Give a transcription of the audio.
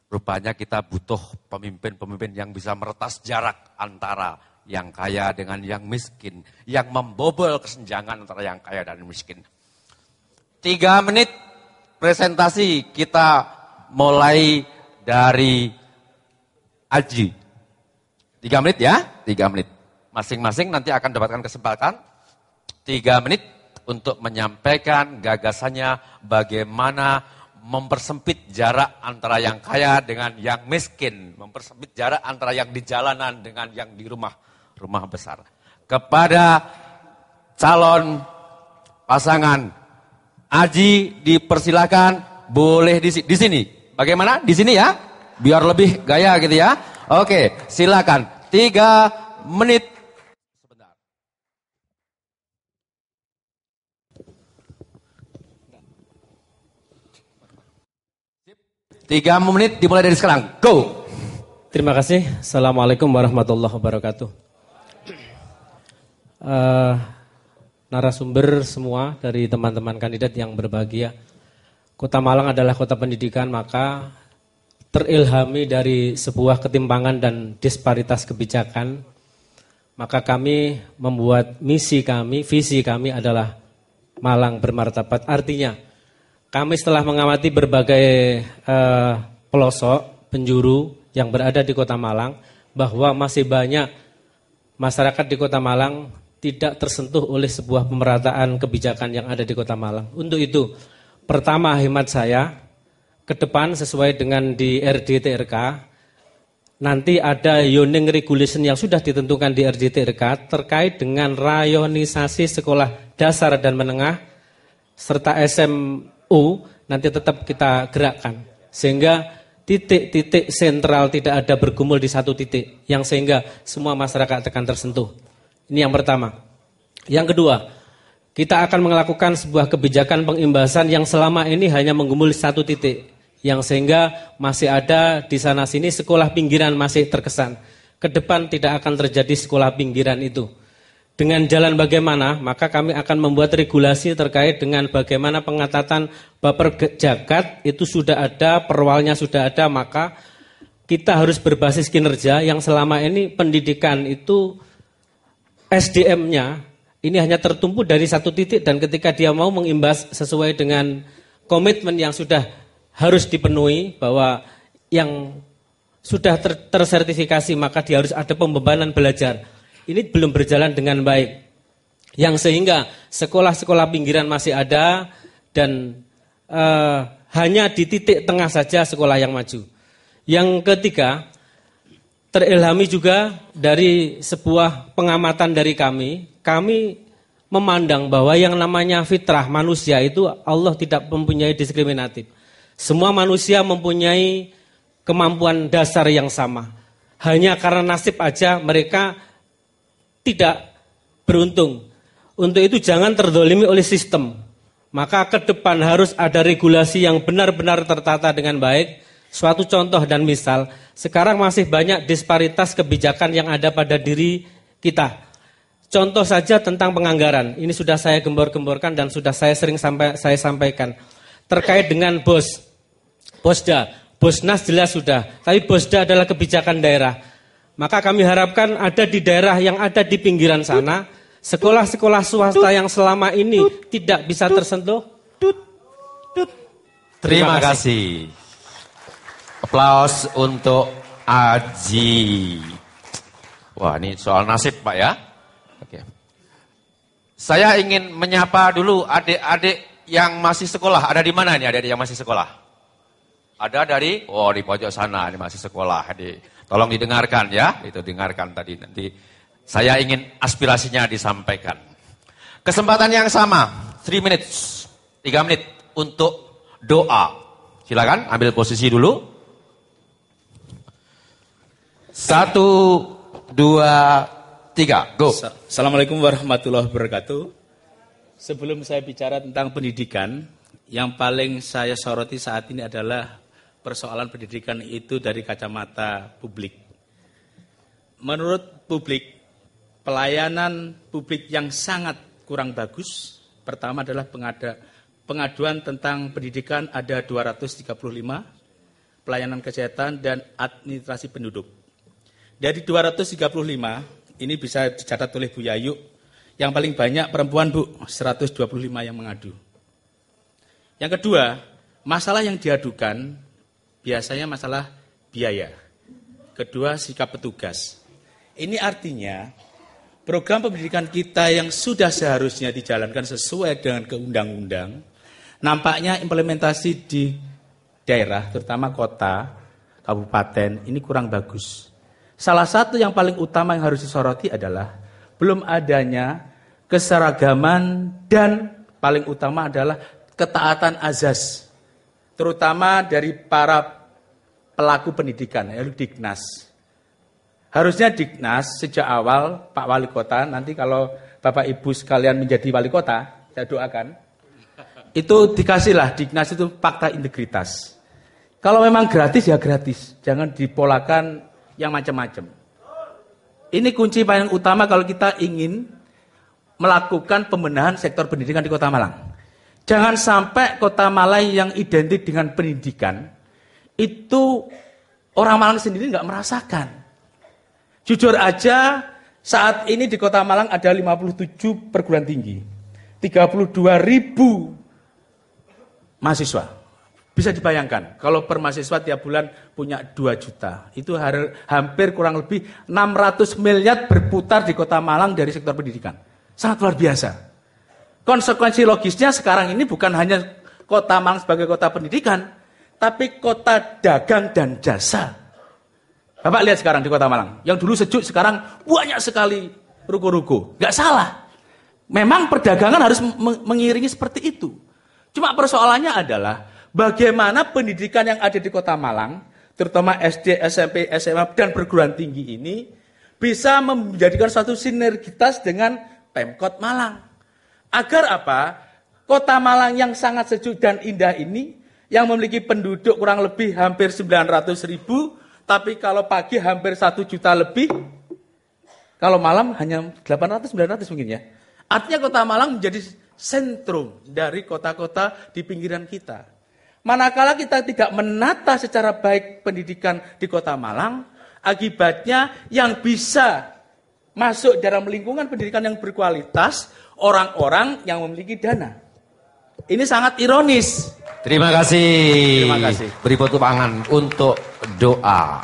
Rupanya kita butuh pemimpin-pemimpin yang bisa meretas jarak antara yang kaya dengan yang miskin, yang membobol kesenjangan antara yang kaya dan miskin. 3 menit presentasi kita mulai dari Aji. 3 menit ya, 3 menit. Masing-masing nanti akan dapatkan kesempatan 3 menit untuk menyampaikan gagasannya bagaimana mempersempit jarak antara yang kaya dengan yang miskin, mempersempit jarak antara yang di jalanan dengan yang di rumah besar. Kepada calon pasangan Aji dipersilakan boleh di sini. Bagaimana? Di sini ya? Biar lebih gaya gitu ya. Oke, silakan. 3 menit. 3 menit dimulai dari sekarang. Go. Terima kasih. Assalamualaikum warahmatullahi wabarakatuh. Narasumber semua dari teman-teman kandidat yang berbahagia. Kota Malang adalah kota pendidikan, maka terilhami dari sebuah ketimpangan dan disparitas kebijakan, maka kami membuat visi kami adalah Malang bermartabat. Artinya, kami setelah mengamati berbagai pelosok, penjuru yang berada di Kota Malang, bahwa masih banyak masyarakat di Kota Malang tidak tersentuh oleh sebuah pemerataan kebijakan yang ada di Kota Malang. Untuk itu, pertama hemat saya, ke depan sesuai dengan di RDTRK, nanti ada zoning regulation yang sudah ditentukan di RDTRK terkait dengan rayonisasi sekolah dasar dan menengah, serta SMU nanti tetap kita gerakkan sehingga titik-titik sentral tidak ada bergumul di satu titik yang sehingga semua masyarakat akan tersentuh. Ini yang pertama. Yang kedua, kita akan melakukan sebuah kebijakan pengimbasan yang selama ini hanya menggumul di satu titik yang sehingga masih ada di sana sini sekolah pinggiran masih terkesan. Ke depan tidak akan terjadi sekolah pinggiran itu. Dengan jalan bagaimana, maka kami akan membuat regulasi terkait dengan bagaimana pengetatan baper jagat itu sudah ada, perwalnya sudah ada, maka kita harus berbasis kinerja yang selama ini pendidikan itu SDM-nya ini hanya tertumpu dari satu titik dan ketika dia mau mengimbas sesuai dengan komitmen yang sudah harus dipenuhi bahwa yang sudah tersertifikasi maka dia harus ada pembebanan belajar. Ini belum berjalan dengan baik. Yang sehingga sekolah-sekolah pinggiran masih ada dan hanya di titik tengah saja sekolah yang maju. Yang ketiga, terilhami juga dari sebuah pengamatan dari kami memandang bahwa yang namanya fitrah manusia itu Allah tidak mempunyai diskriminatif. Semua manusia mempunyai kemampuan dasar yang sama. Hanya karena nasib aja mereka tidak beruntung. Untuk itu jangan terdolimi oleh sistem. Maka ke depan harus ada regulasi yang benar-benar tertata dengan baik. Suatu contoh dan misal, sekarang masih banyak disparitas kebijakan yang ada pada diri kita. Contoh saja tentang penganggaran. Ini sudah saya gembor-gemborkan dan sudah saya sering saya sampaikan. Terkait dengan Bosda, Bosnas jelas sudah. Tapi Bosda adalah kebijakan daerah. Maka kami harapkan ada di daerah yang ada di pinggiran sana, sekolah-sekolah swasta yang selama ini tidak bisa tersentuh. Terima kasih. Aplaus untuk Aji. Wah, ini soal nasib, Pak ya. Oke. Saya ingin menyapa dulu adik-adik yang masih sekolah. Ada di mana nih adik-adik yang masih sekolah? Ada dari, di pojok sana, ini masih sekolah, adik. Tolong didengarkan ya, itu dengarkan tadi. Nanti saya ingin aspirasinya disampaikan. Kesempatan yang sama, 3 menit untuk doa. Silakan ambil posisi dulu. 1, 2, 3, go. Assalamualaikum warahmatullahi wabarakatuh. Sebelum saya bicara tentang pendidikan, yang paling saya soroti saat ini adalah persoalan pendidikan itu dari kacamata publik. Menurut publik, pelayanan publik yang sangat kurang bagus, pertama adalah pengaduan tentang pendidikan ada 235, pelayanan kesehatan, dan administrasi penduduk. Dari 235, ini bisa dicatat oleh Bu Yayu, yang paling banyak perempuan, Bu, 125 yang mengadu. Yang kedua, masalah yang diadukan biasanya masalah biaya. Kedua, sikap petugas. Ini artinya program pendidikan kita yang sudah seharusnya dijalankan sesuai dengan undang-undang, nampaknya implementasi di daerah, terutama kota, kabupaten, ini kurang bagus. Salah satu yang paling utama yang harus disoroti adalah belum adanya keseragaman dan paling utama adalah ketaatan azas, terutama dari para pelaku pendidikan, yaitu Dignas. Harusnya Dignas sejak awal, Pak Wali Kota, nanti kalau Bapak Ibu sekalian menjadi Wali Kota, saya doakan, itu dikasihlah Dignas itu fakta integritas. Kalau memang gratis ya gratis, jangan dipolakan yang macam-macam. Ini kunci paling utama kalau kita ingin melakukan pembenahan sektor pendidikan di Kota Malang. Jangan sampai Kota Malang yang identik dengan pendidikan, itu orang Malang sendiri nggak merasakan. Jujur aja, saat ini di Kota Malang ada 57 perguruan tinggi, 32.000 mahasiswa. Bisa dibayangkan, kalau per mahasiswa tiap bulan punya 2 juta, itu hampir kurang lebih 600 miliar berputar di Kota Malang dari sektor pendidikan. Sangat luar biasa. Konsekuensi logisnya sekarang ini bukan hanya Kota Malang sebagai kota pendidikan, tapi kota dagang dan jasa. Bapak lihat sekarang di Kota Malang, yang dulu sejuk sekarang banyak sekali ruko-ruko. Gak salah. Memang perdagangan harus mengiringi seperti itu. Cuma persoalannya adalah bagaimana pendidikan yang ada di Kota Malang, terutama SD, SMP, SMA, dan perguruan tinggi ini bisa menjadikan suatu sinergitas dengan Pemkot Malang. Agar apa? Kota Malang yang sangat sejuk dan indah ini, yang memiliki penduduk kurang lebih hampir 900.000, tapi kalau pagi hampir 1 juta lebih, kalau malam hanya 800-900 mungkin ya. Artinya Kota Malang menjadi sentrum dari kota-kota di pinggiran kita. Manakala kita tidak menata secara baik pendidikan di Kota Malang, akibatnya yang bisa masuk dalam lingkungan pendidikan yang berkualitas, orang-orang yang memiliki dana. Ini sangat ironis. Terima kasih. Terima kasih. Beri tepuk tangan untuk doa.